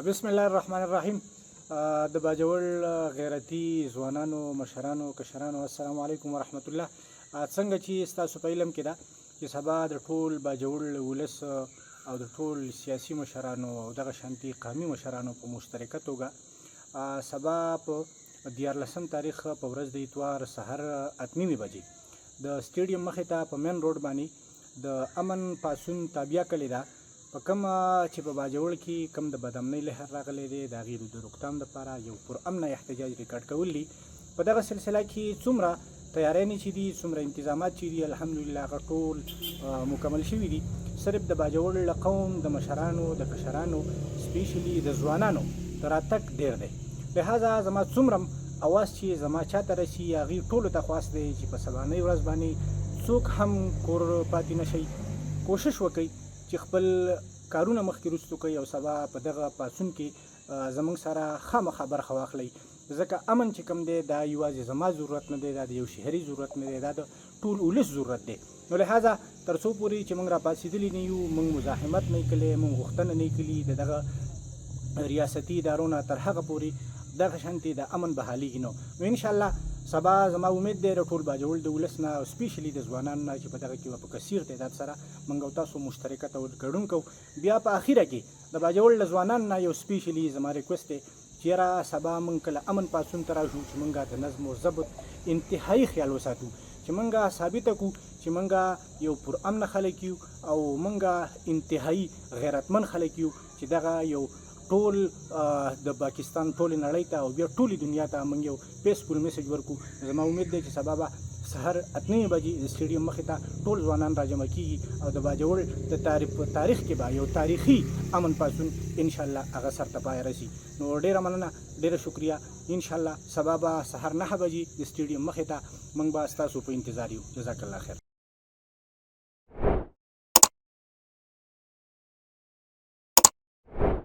بسم الله الرحمن الرحیم. د باجوړ غیرتی ځوانانو مشرانو کشرانو السلام علیکم ورحمت الله. څنګه چې ستاسو په علم کې ده چې سبا د ټول باجوړ ولس او د ټول سیاسي مشرانو او دغه شانتي قومي مشرانو په مشترکه توګه سبا په 14 تاریخ په ورځ د اتوار سحر 8:30 بجې د سټیډیم مخې ته په مین روډ باندې د امن پاسون تابعه کړې ده. په کوم چې په باجوړ کې کوم د بدامنۍ لهر راغلی دی د هغې د روکتام دپاره یو پر امنه احتجاج ریکارډ کول دي. په دغه سلسله کې څومره تیارانې چې دي څومره انتظامات چې دي الحمدلله هغه ټول مکمل شوي دي. صرف د باجوړ له قوم د مشرانو د کشرانو سپیشلی د ځوانانو د راتګ ډېر دی. لهذا زما څومره اواز چې زما چاته رسي هغې ټولو ته خواست دی چې په سبانۍ ورځ باندې څوک هم کور پاتې نه شي. کوشش وکړئ چې خپل کارونه مخکې وروستو کوي او سبا په دغه پاڅون کې زموږ سره خامخا برخه واخلئ. ځکه امن چې کوم دی دا یوازې زما ضرورت نه دی، دا د یو شهري ضرورت نه دی، دا د ټول ولس ضرورت دی. نو لهذا تر څو پورې چې موږ راپاڅېدلي نه یو، موږ مزاحمت نه یې کړی، موږ غوښتنه نه یې کړي د دغه ریاستي ادارو نه تر هغه پورې دغه شانتې د امن بحالېږي نو انشاءالله سبا زما امید دی د ټول باجوړ د ولس نه او سپیشلی د ځوانانو نه چې په دغه کې به په کثیر تعداد سره موږ او تاسو مشترکه ګډون کوو. بیا په اخره کې د باجوړ له ځوانانو نه یو سپیشلی زما ریکوست دی چې یاره سبا موږ کله امن پاڅون ته راشو چې موږ د نظم و ضبط انتهایي خیال وساتو، چې موږ ثابته کړو چې موږ یو پر امن خلک یو او موږ انتهایي غیرتمند خلک یو چې دغه یو ټول د پاکستان ټولې نړۍ ته او بیا ټولې دنیا ته موږ یو پیسفول میسج ورکو. زما امید دی چې سبا به سهار 8:30 بجې د سټیډیم مخې ته ټول ځوانان راجمع کیږي او د باجوړ د تاریخ کې به یو تاریخي امن پاڅون انشاءالله هغه سر ته پای رسي. نو ډیره مننه، ډیره شکریه. انشاءالله سبا به سهار 9 بجې د سټیډیم مخې ته موږ به ستاسو په انتظار یو. جزاک الله خیر.